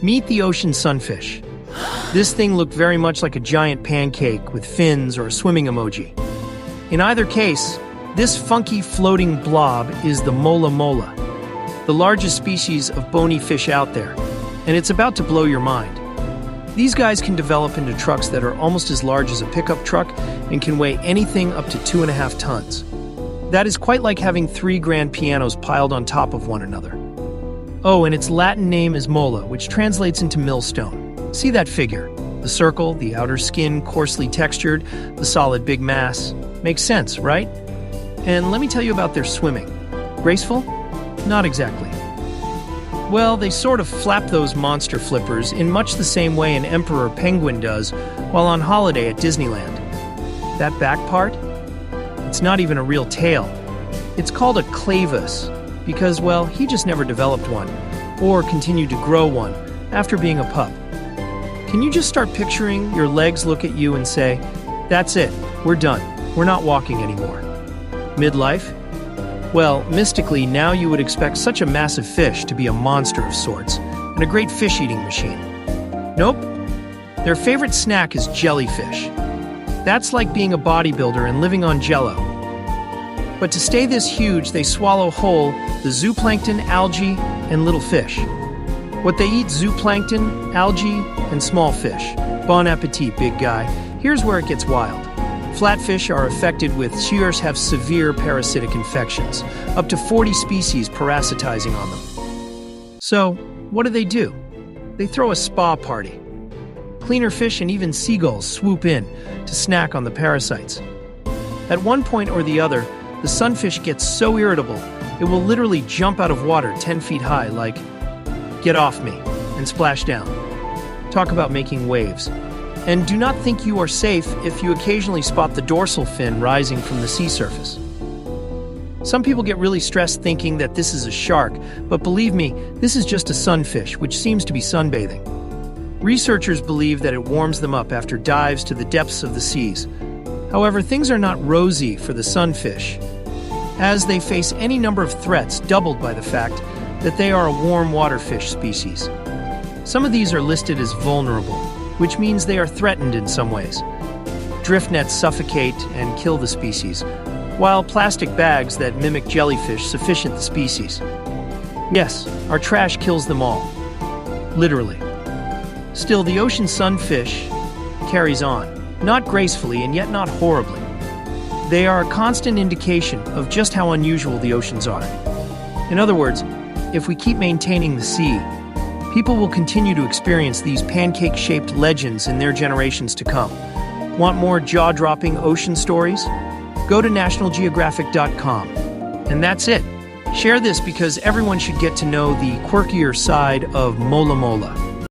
Meet the ocean sunfish. This thing looked very much like a giant pancake with fins or a swimming emoji. In either case, this funky floating blob is the Mola, the largest species of bony fish out there, and it's about to blow your mind. These guys can develop into trucks that are almost as large as a pickup truck and can weigh anything up to 2.5 tons. That is quite like having 3 grand pianos piled on top of one another. Oh, and its Latin name is Mola, which translates into millstone. See that figure? The circle, the outer skin coarsely textured, the solid big mass. Makes sense, right? And let me tell you about their swimming. Graceful? Not exactly. Well, they sort of flap those monster flippers in much the same way an emperor penguin does while on holiday at Disneyland. That back part? It's not even a real tail. It's called a clavus because, well, he just never developed one, or continued to grow one after being a pup. Can you just start picturing your legs look at you and say, "That's it, we're done, we're not walking anymore"? Midlife? Well, mystically, now you would expect such a massive fish to be a monster of sorts, and a great fish-eating machine. Nope. Their favorite snack is jellyfish. That's like being a bodybuilder and living on jello. But to stay this huge, they swallow whole the zooplankton, algae, and little fish. What they eat: zooplankton, algae, and small fish. Bon appetit, big guy. Here's where it gets wild. Flatfish are affected with shears have severe parasitic infections, up to 40 species parasitizing on them. So, what do? They throw a spa party. Cleaner fish and even seagulls swoop in to snack on the parasites. At one point or the other, the sunfish gets so irritable, it will literally jump out of water 10 feet high like, "Get off me," and splash down. Talk about making waves. And do not think you are safe if you occasionally spot the dorsal fin rising from the sea surface. Some people get really stressed thinking that this is a shark, but believe me, this is just a sunfish, which seems to be sunbathing. Researchers believe that it warms them up after dives to the depths of the seas. However, things are not rosy for the sunfish, as they face any number of threats doubled by the fact that they are a warm water fish species. Some of these are listed as vulnerable, which means they are threatened in some ways. Drift nets suffocate and kill the species, while plastic bags that mimic jellyfish sufficient the species. Yes, our trash kills them all. Literally. Still, the ocean sunfish carries on, not gracefully and yet not horribly. They are a constant indication of just how unusual the oceans are. In other words, if we keep maintaining the sea, people will continue to experience these pancake-shaped legends in their generations to come. Want more jaw-dropping ocean stories? Go to nationalgeographic.com. And that's it. Share this because everyone should get to know the quirkier side of Mola.